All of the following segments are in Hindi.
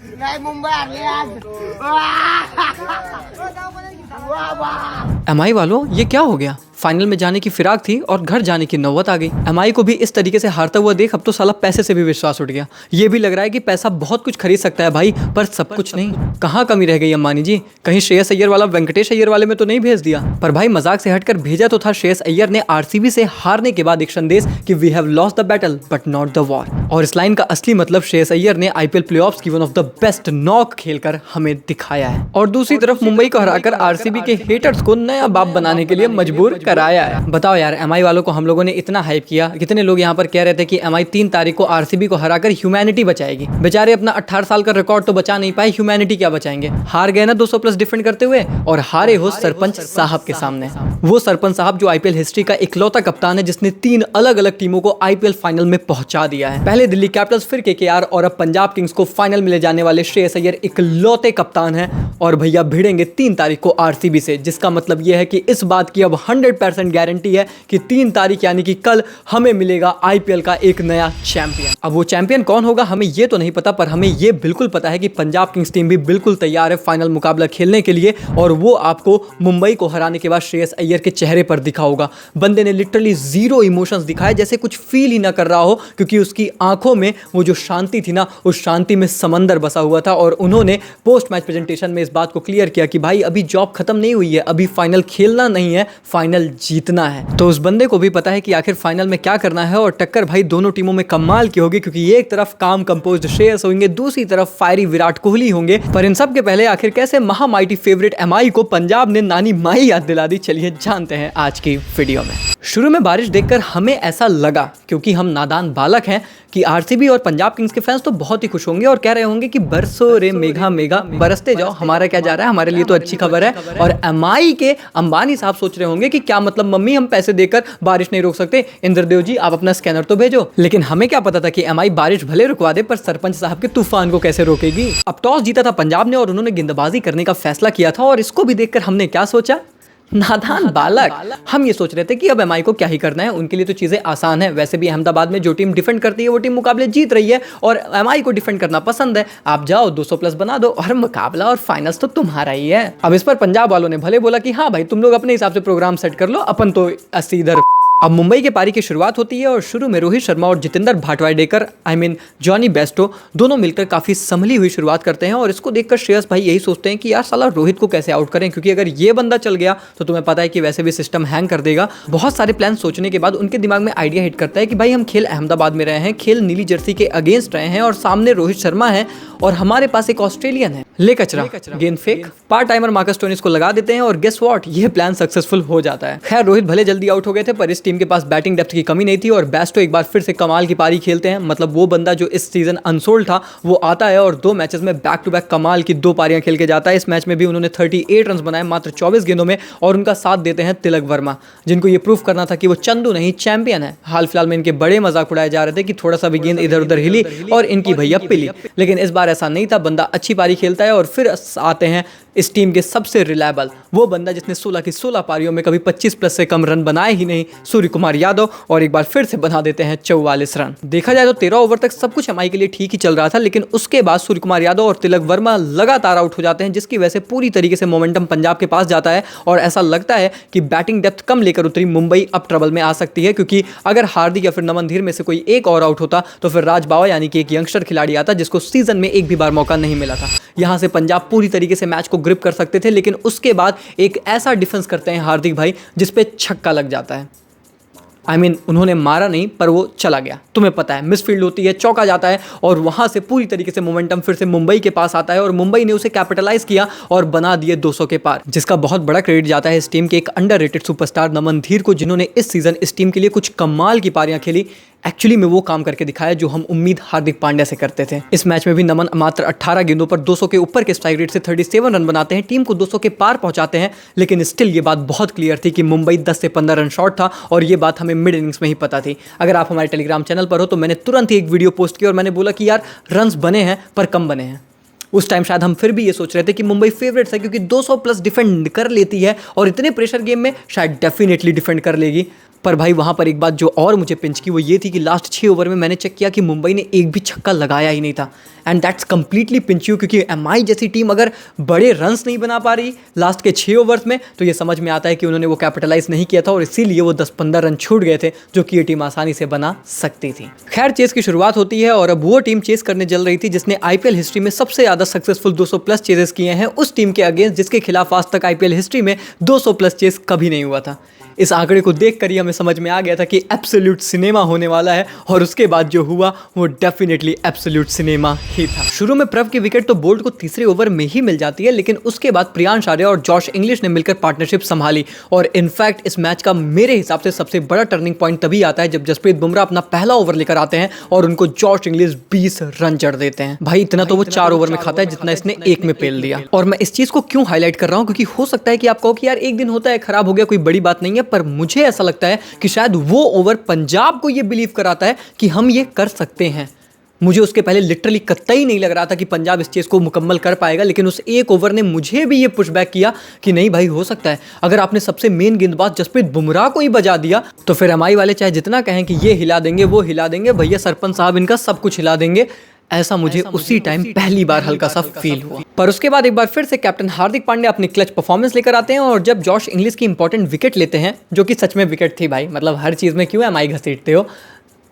नाही मुंबई हरली आज। एमआई वालों ये क्या हो गया? फाइनल में जाने की फिराक थी और घर जाने की नौबत आ गई। एमआई को भी इस तरीके से हारता हुआ देख अब तो साला पैसे से भी विश्वास उठ गया। ये भी लग रहा है कि पैसा बहुत कुछ खरीद सकता है भाई, पर सब कुछ नहीं। कहाँ कमी रह गई अंबानी जी? कहीं श्रेयस अय्यर वाला वेंकटेश अय्यर वाले में तो नहीं भेज दिया? पर भाई मजाक से हटकर भेजा तो था श्रेयस अय्यर ने आरसीबी से हारने के बाद एक संदेश कि we have lost the battle but not the war. और इस लाइन का असली मतलब श्रेयस अय्यर ने आईपीएल प्लेऑफ्स की one of the best knock खेलकर हमें दिखाया है और दूसरी तरफ मुंबई को हराकर आरसीबी के हेटर्स को नया बाप बनाने के लिए मजबूर कराया है। बताओ यार, एमआई वालों को हम लोगों ने इतना हाइप किया, कितने लोग यहाँ पर कह रहे थे कि एमआई 3 तारीख को आरसीबी को हराकर ह्यूमैनिटी बचाएगी। बेचारे अपना 18 साल का रिकॉर्ड तो बचा नहीं पाए, ह्यूमैनिटी क्या बचाएंगे? हार गए ना 200 प्लस डिफेंड करते हुए, और हारे हो सरपंच साहब के सामने। वो सरपंच साहब जो आईपीएल हिस्ट्री का इकलौता कप्तान है जिसने 3 अलग अलग टीमों को आईपीएल फाइनल में पहुंचा दिया है। पहले दिल्ली कैपिटल्स, फिर केकेआर और अब पंजाब किंग्स को फाइनल में ले जाने वाले श्रेयस अय्यर इकलौते कप्तान हैं। और भैया भिड़ेंगे 3 तारीख को आरसीबी से, जिसका मतलब यह है कि इस बात की अब 100% गारंटी है कि 3 तारीख यानी कि कल हमें मिलेगा आईपीएल का एक नया चैंपियन। अब वो चैंपियन कौन होगा हमें ये तो नहीं पता, पर हमें ये बिल्कुल पता है कि पंजाब किंग्स टीम भी बिल्कुल तैयार है फाइनल मुकाबला खेलने के लिए, और वो आपको मुंबई को हराने के बाद श्रेयस अय्यर के चेहरे पर दिखा होगा। बंदे ने लिटरली जीरो इमोशंस दिखाए, जैसे कुछ फील ही ना कर रहा हो, क्योंकि उसकी आंखों में वो जो शांति थी ना, उस शांति में समंदर बसा हुआ था। और उन्होंने पोस्ट मैच प्रेजेंटेशन में इस बात को क्लियर किया कि भाई अभी जॉब खत्म नहीं हुई है, अभी फाइनल खेलना नहीं है, फाइनल जीतना है। तो उस बंदे को भी पता है कि आखिर फाइनल में क्या करना है, और टक्कर भाई दोनों टीमों में कमाल की होगी, क्योंकि एक तरफ काम कंपोज्ड श्रेयस होंगे, दूसरी तरफ फायरी विराट कोहली होंगे। पर इन सब के पहले आखिर कैसे महामाइटी फेवरेट एमआई को पंजाब ने नानी माई याद दिला दी, चलिए जानते हैं आज की वीडियो में। शुरू में बारिश देखकर हमें ऐसा लगा, क्योंकि हम नादान बालक हैं, कि आरसीबी और पंजाब किंग्स के फैंस तो बहुत ही खुश होंगे और कह रहे होंगे कि बरसो रे मेघा मेघा, बरसते जाओ, हमारा क्या जा रहा है, हमारे लिए तो अच्छी खबर है। और एमआई के अंबानी साहब सोच रहे होंगे कि क्या मतलब मम्मी हम पैसे देकर बारिश नहीं रोक सकते, इंद्रदेव जी आप अपना स्कैनर तो भेजो। लेकिन हमें क्या पता था कि एमआई बारिश भले रुकवा दे, पर सरपंच साहब के तूफान को कैसे रोकेगी। अब टॉस जीता था पंजाब ने और उन्होंने गेंदबाजी करने का फैसला किया था, और इसको भी देखकर हमने क्या सोचा, नादान बालक। हम ये सोच रहे थे कि अब एमआई को क्या ही करना है, उनके लिए तो चीजें आसान है। वैसे भी अहमदाबाद में जो टीम डिफेंड करती है वो टीम मुकाबले जीत रही है, और एमआई को डिफेंड करना पसंद है। आप जाओ 200 प्लस बना दो और मुकाबला और फाइनल्स तो तुम्हारा ही है। अब इस पर पंजाब वालों ने भले बोला कि हाँ भाई तुम लोग अपने हिसाब से प्रोग्राम सेट कर लो, अपन तो अस्सी इधर। अब मुंबई के पारी की शुरुआत होती है और शुरू में रोहित शर्मा और जितेंद्र भाटवाडेकर जॉनी बेस्टो दोनों मिलकर काफी संभली हुई शुरुआत करते हैं। और इसको देखकर श्रेयस भाई यही सोचते हैं कि यार साला रोहित को कैसे आउट करें, क्योंकि अगर ये बंदा चल गया तो तुम्हें पता है कि वैसे भी सिस्टम हैंग कर देगा। बहुत सारे प्लान सोचने के बाद उनके दिमाग में आइडिया हिट करता है कि भाई हम खेल अहमदाबाद में रहे हैं, खेल नीली जर्सी के अगेंस्ट रहे हैं, और सामने रोहित शर्मा है और हमारे पास एक ऑस्ट्रेलियन है। ले कचरा, गेंद फेंक, पार्ट टाइमर मार्कस स्टोइनिस को लगा देते हैं और गेस व्हाट, ये प्लान सक्सेसफुल हो जाता है। खैर रोहित भले जल्दी आउट हो गए थे, पर इस टीम के पास बैटिंग डेप्थ की कमी नहीं थी, और बेस्टो एक बार फिर से कमाल की पारी खेलते हैं। मतलब वो बंदा जो इस सीजन अनसोल्ड था वो आता है और 2 मैचेस में बैक टू बैक कमाल की 2 पारियां खेल के जाता है। इस मैच में भी उन्होंने 38 रन बनाए मात्र 24 गेंदों में, और उनका साथ देते हैं तिलक वर्मा, जिनको ये प्रूफ करना था कि वो चंदू नहीं चैंपियन है। हाल फिलहाल में इनके बड़े मजाक उड़ाए जा रहे थे कि थोड़ा सा भी गेंद इधर उधर हिली और इनकी भैया पिली, लेकिन इस बार ऐसा नहीं था। बंदा अच्छी पारी खेलता है, और फिर आते हैं इस टीम के सबसे रिलायबल वो बंदा जिसने 16 की 16 पारियों में कभी 25 प्लस से कम रन बनाए ही नहीं, सूर्य कुमार यादव, और एक बार फिर से बना देते हैं 44 रन। देखा जाए तो 13 ओवर तक सब कुछ एमआई के लिए ठीक ही चल रहा था, लेकिन उसके बाद सूर्य कुमार यादव और तिलक वर्मा लगातार आउट हो जाते हैं, जिसकी वजह से पूरी तरीके से मोमेंटम पंजाब के पास जाता है। और ऐसा लगता है कि बैटिंग डेप्थ कम लेकर उतरी मुंबई अब ट्रबल में आ सकती है, क्योंकि अगर हार्दिक या फिर नमन धीर में से कोई एक और आउट होता तो फिर राज बावा यानी कि एक यंगस्टर खिलाड़ी आता जिसको सीजन में एक भी बार मौका नहीं मिला था। यहां से पंजाब पूरी तरीके से मैच को ग्रिप कर सकते थे, लेकिन उसके बाद एक ऐसा डिफेंस करते हैं हार्दिक भाई जिस पे छक्का लग जाता है। उन्होंने मारा नहीं, पर वो चला गया। तुम्हें पता है मिसफील्ड होती है, चौका जाता है, और वहां से पूरी तरीके से मोमेंटम फिर से मुंबई के पास आता है, और मुंबई ने उसे कैपिटलाइज किया और बना दिए 200 के पार, जिसका बहुत बड़ा क्रेडिट जाता है इस टीम के एक अंडररेटेड सुपरस्टार नमन धीर को, जिन्होंने इस सीजन इस टीम के लिए कुछ कमाल की पारियां खेली। एक्चुअली में वो काम करके दिखाया जो हम उम्मीद हार्दिक पांड्या से करते थे। इस मैच में भी नमन मात्र 18 गेंदों पर 200 के ऊपर के स्ट्राइक रेट से 37 रन बनाते हैं, टीम को 200 के पार पहुंचाते हैं। लेकिन स्टिल ये बात बहुत क्लियर थी कि मुंबई 10 से 15 रन शॉर्ट था, और ये बात हमें मिड इनिंग्स में ही पता थी। अगर आप हमारे टेलीग्राम चैनल पर हो तो मैंने तुरंत ही एक वीडियो पोस्ट की और मैंने बोला कि यार रन्स बने हैं पर कम बने हैं। उस टाइम शायद हम फिर भी ये सोच रहे थे कि मुंबई फेवरेट्स है, क्योंकि 200 प्लस डिफेंड कर लेती है, और इतने प्रेशर गेम में शायद डेफिनेटली डिफेंड कर लेगी। पर भाई वहाँ पर एक बात जो और मुझे पिंच की वो ये थी कि लास्ट 6 ओवर में मैंने चेक किया कि मुंबई ने एक भी छक्का लगाया ही नहीं था। And that's completely pinch you, क्योंकि एमआई जैसी टीम अगर बड़े रन्स नहीं बना पा रही लास्ट के 6 ओवर्स में तो ये समझ में आता है कि उन्होंने वो कैपिटलाइज नहीं किया था और इसीलिए वो 10-15 रन छूट गए थे जो कि ये टीम आसानी से बना सकती थी। खैर चेस की शुरुआत होती है और अब वो टीम चेस करने चल रही थी जिसने आईपीएल हिस्ट्री में सबसे ज्यादा सक्सेसफुल 200 प्लस चेजेस किए हैं, उस टीम के अगेंस्ट जिसके खिलाफ आज तक आईपीएल हिस्ट्री में 200 प्लस चेस कभी नहीं हुआ था। इस आंकड़े को देखकर ही हमें समझ में आ गया था कि एब्सोल्यूट सिनेमा होने वाला है और उसके बाद जो हुआ वो डेफिनेटली एब्सोल्यूट सिनेमा ही था। शुरू में प्रभ की विकेट तो बोल्ट को तीसरे ओवर में ही मिल जाती है, लेकिन उसके बाद प्रियांश आर्या और जॉश इंग्लिश ने मिलकर पार्टनरशिप संभाली और इनफैक्ट इस मैच का मेरे हिसाब से सबसे बड़ा टर्निंग पॉइंट तभी आता है जब जसप्रीत बुमराह अपना पहला ओवर लेकर आते हैं और उनको जॉश इंग्लिश 20 रन जड़ देते हैं। भाई इतना तो वो 4 ओवर में खाता है जितना इसने एक में पेल दिया। और मैं इस चीज को क्यों हाईलाइट कर रहा हूं, क्योंकि हो सकता है कि आप कहो कि यार एक दिन होता है, खराब हो गया, कोई बड़ी बात नहीं है, पर मुझे ऐसा लगता है कि शायद वो ओवर पंजाब को ये बिलीव कराता है कि हम ये कर सकते हैं। मुझे उसके पहले लिटरली कतई नहीं लग रहा था कि पंजाब इस चीज़ को मुकम्मल कर पाएगा, लेकिन उस एक ओवर ने मुझे भी ये पुशबैक किया कि नहीं भाई हो सकता है। अगर आपने सबसे मेन गेंदबाज जसप्रीत बुमराह को ही बजा दिया तो फिर एमआई वाले चाहे जितना कहें कि ये हिला देंगे वो हिला देंगे, भैया सरपंच साहब इनका सब कुछ हिला देंगे। ऐसा मुझे उसी टाइम पहली बार हल्का सा फील हुआ। पर उसके बाद एक बार फिर से कैप्टन हार्दिक पांड्या अपनी क्लच परफॉर्मेंस लेकर आते हैं और जब जॉश इंग्लिश की इंपॉर्टेंट विकेट लेते हैं, जो कि सच में विकेट थी भाई, मतलब हर चीज़ में क्यों एमआई घसीटते हो,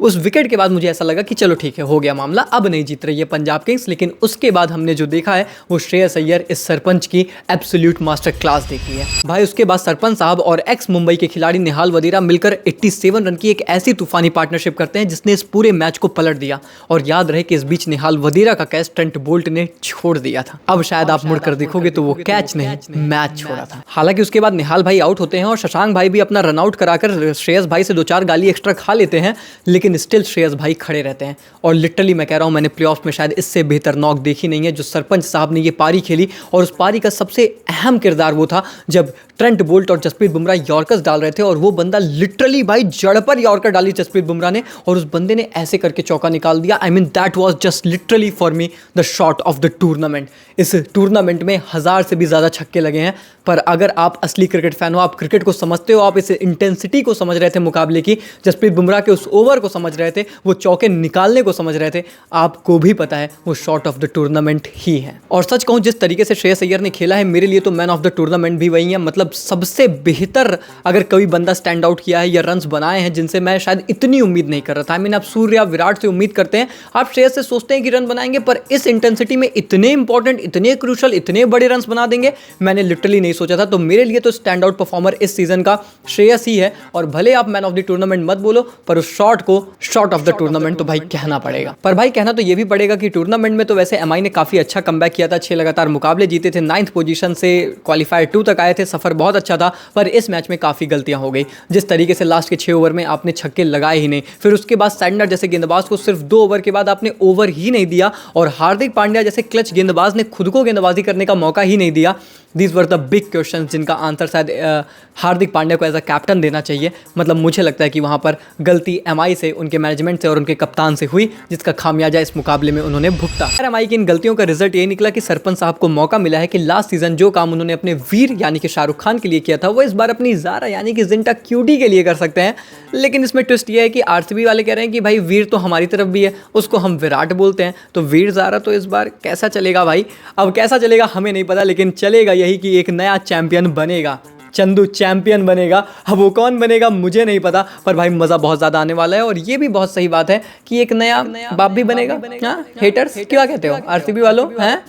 उस विकेट के बाद मुझे ऐसा लगा कि चलो ठीक है, हो गया मामला, अब नहीं जीत रही है पंजाब किंग्स। लेकिन उसके बाद हमने जो देखा है वो श्रेयस अय्यर इस सरपंच की एब्सोल्यूट मास्टर क्लास देखी है भाई। उसके बाद सरपंच साहब और एक्स मुंबई के खिलाड़ी निहाल वधेरा मिलकर 87 रन की एक ऐसी तूफानी पार्टनरशिप करते हैं जिसने इस पूरे मैच को पलट दिया। और याद रहे कि इस बीच निहाल वधेरा का कैच ट्रेंट बोल्ट ने छोड़ दिया था। अब शायद आप मुड़कर देखोगे तो वो कैच नहीं मैच छोड़ा था। हालांकि उसके बाद निहाल भाई आउट होते हैं और शशांक भाई भी अपना रनआउट कराकर श्रेयस भाई से 2-4 गाली एक्स्ट्रा खा लेते हैं, लेकिन स्टिल श्रेयस भाई खड़े रहते हैं। और लिटरली मैं कह रहा हूं मैंने प्लेऑफ्स में शायद इससे बेहतर नॉक देखी नहीं है। जो सरपंच साहब ने ये पारी खेली और उस पारी का सबसे अहम किरदार वो था जब ट्रेंट बोल्ट और जसप्रीत बुमराह यॉर्कर्स डाल रहे थे और वो बंदा लिटरली भाई जड़ पर यॉर्कर डाली जसप्रीत बुमराह ने और उस बंदे ने ऐसे करके चौका निकाल दिया। I mean that was just literally for me the shot of the tournament. इस टूर्नामेंट में 1000 से भी ज़्यादा छक्के लगे हैं, पर अगर आप असली क्रिकेट फैन हो, आप क्रिकेट को समझते हो, आप इस इंटेंसिटी को समझ रहे थे मुकाबले की, जसप्रीत बुमराह के उस ओवर को समझ रहे थे, वो चौके निकालने को समझ रहे थे, आपको भी पता है वो शॉट ऑफ द टूर्नामेंट ही है। और सच कहूँ जिस तरीके से श्रेयस अय्यर ने खेला है, मेरे लिए तो मैन ऑफ द टूर्नामेंट भी वही है। मतलब सबसे बेहतर अगर कोई बंदा स्टैंड आउट किया है या रन्स बनाए हैं जिनसे मैं शायद इतनी उम्मीद नहीं कर रहा था। आई मीन आप सूर्य या विराट से उम्मीद करते हैं, आप श्रेयस से सोचते हैं कि रन बनाएंगे, पर इस इंटेंसिटी में इतने इंपॉर्टेंट, इतने क्रूशल, इतने बड़े रन्स बना देंगे मैंने लिटरली नहीं सोचा था। तो मेरे लिए तो स्टैंड आउट परफॉर्मर इस सीजन का श्रेयस ही है। और भले आप मैन ऑफ द टूर्नामेंट मत बोलो, पर उस शॉट को शॉट ऑफ द टूर्नामेंट तो भाई कहना पड़ेगा। पर भाई कहना तो ये भी पड़ेगा कि टूर्नामेंट में तो वैसे एमआई ने काफी अच्छा कमबैक किया था, 6 लगातार मुकाबले जीते थे, 9th पोजीशन से क्वालिफायर 2 तक आए थे, सफर बहुत अच्छा था। पर इस मैच में काफी गलतियां हो गई। जिस तरीके से लास्ट के 6 ओवर में आपने छक्के लगाए ही नहीं, फिर उसके बाद सैंडनर जैसे गेंदबाज को सिर्फ 2 ओवर के बाद आपने ओवर ही नहीं दिया, और हार्दिक पांड्या जैसे क्लच गेंदबाज ने खुद को गेंदबाजी करने का मौका ही नहीं दिया। These were the big question जिनका आंसर शायद हार्दिक पांड्या को एज अ कैप्टन देना चाहिए। मतलब मुझे लगता है कि वहाँ पर गलती एमआई से, उनके मैनेजमेंट से और उनके कप्तान से हुई, जिसका खामियाजा इस मुकाबले में उन्होंने भुगता। एमआई की इन गलतियों का रिजल्ट ये निकला कि सरपंच साहब को मौका मिला है कि लास्ट सीजन जो काम उन्होंने अपने वीर यानी कि शाहरुख खान के लिए किया था, वो इस बार अपनी ज़ारा यानी कि जिंटा क्यूटी के लिए कर सकते हैं। लेकिन इसमें ट्विस्ट ये है कि आरसीबी वाले कह रहे हैं कि भाई वीर तो हमारी तरफ भी है, उसको हम विराट बोलते हैं, तो वीर ज़ारा तो इस बार कैसा चलेगा भाई। अब कैसा चलेगा हमें नहीं पता, लेकिन चलेगा यही कि एक नया चैंपियन बनेगा, चंदू चैंपियन बनेगा। अब वो कौन बनेगा मुझे नहीं पता, पर भाई मज़ा बहुत ज़्यादा आने वाला है। और ये भी बहुत सही बात है कि एक नया बाप भी बनेगा। हाँ हेटर्स क्या कहते हो आरसीबी वालों, हैं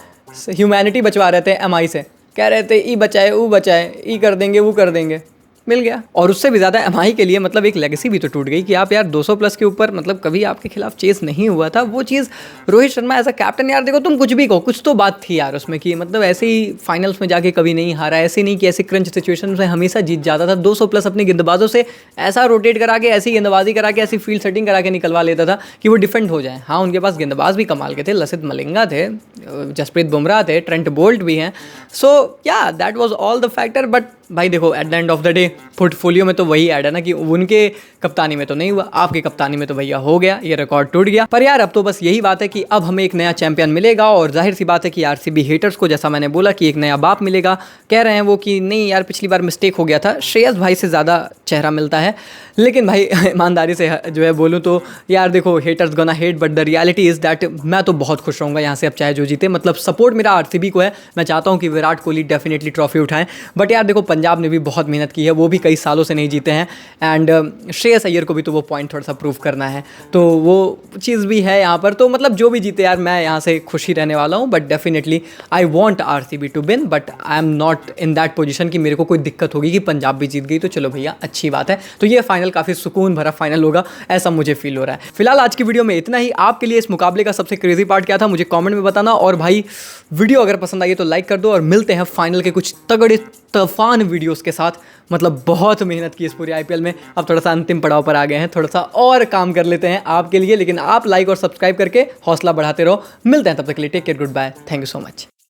ह्यूमैनिटी बचवा रहे थे एमआई से, कह रहे थे ई बचाए वो बचाए, ई कर देंगे वो कर देंगे, मिल गया। और उससे भी ज़्यादा एमआई के लिए मतलब एक लेगेसी भी तो टूट गई कि आप यार 200 प्लस के ऊपर मतलब कभी आपके खिलाफ चेस नहीं हुआ था। वो चीज़ Rohit Sharma as a captain, यार देखो तुम कुछ भी कहो, कुछ तो बात थी यार उसमें कि मतलब ऐसे ही फाइनल्स में जाके कभी नहीं हारा, ऐसे नहीं कि ऐसे क्रंच सिचुएशन में हमेशा जीत जाता था। 200 प्लस अपने गेंदबाजों से ऐसा रोटेट करा के, ऐसी गेंदबाजी करा के, ऐसी फील्ड सेटिंग करा के निकलवा लेता था कि वो डिफेंड हो जाए। हाँ उनके पास गेंदबाज भी कमाल के थे, लसित मलिंगा थे, जसप्रीत बुमराह थे, ट्रेंट बोल्ट भी हैं। सो या that was all the factor, but भाई देखो at the end of the day portfolio में तो वही ऐड है ना कि उनके कप्तानी में तो नहीं हुआ, आपके कप्तानी में तो भैया हो गया, ये रिकॉर्ड टूट गया। पर यार अब तो बस यही बात है कि अब हमें एक नया चैंपियन मिलेगा और जाहिर सी बात है कि आरसीबी हेटर्स को, जैसा मैंने बोला, कि एक नया बाप मिलेगा। कह रहे हैं वो कि नहीं यार पिछली बार मिस्टेक हो गया था, श्रेयस भाई से ज़्यादा चेहरा मिलता है। लेकिन भाई ईमानदारी से जो है बोलूँ तो यार देखो, haters gonna hate but the reality is that मैं तो बहुत खुश रहूँगा यहाँ से अब चाहे जो जीते। मतलब सपोर्ट मेरा आरसीबी को है, मैं चाहता हूँ कि विराट कोहली डेफिनेटली ट्रॉफी उठाएं। बट यार देखो पंजाब ने भी बहुत मेहनत की है, वो भी कई सालों से नहीं जीते हैं। एंड श्रेयस अय्यर को भी तो वो पॉइंट थोड़ा सा प्रूव करना है, तो वो चीज़ भी है यहाँ पर। तो मतलब जो भी जीते यार मैं यहाँ से खुशी रहने वाला हूँ। But definitely I want RCB to win, but I am not in that position कि मेरे को कोई दिक्कत होगी कि पंजाब भी जीत गई तो चलो भैया अच्छी बात है। तो ये फाइनल काफ़ी सुकून भरा फाइनल होगा, ऐसा मुझे फील हो रहा है। फिलहाल आज की वीडियो में इतना ही। आपके लिए इस मुकाबले का सबसे क्रेजी पार्ट क्या था मुझे कमेंट में बताना। और भाई वीडियो अगर पसंद आई तो लाइक कर दो, और मिलते हैं फाइनल के कुछ तगड़े तूफान वीडियोस के साथ। मतलब बहुत मेहनत की इस पूरी आईपीएल में, अब थोड़ा सा अंतिम पड़ाव पर आ गए हैं, थोड़ा सा और काम कर लेते हैं आपके लिए। लेकिन आप लाइक और सब्सक्राइब करके हौसला बढ़ाते रहो। मिलते हैं तब तक के लिए, take care, goodbye, thank you so much.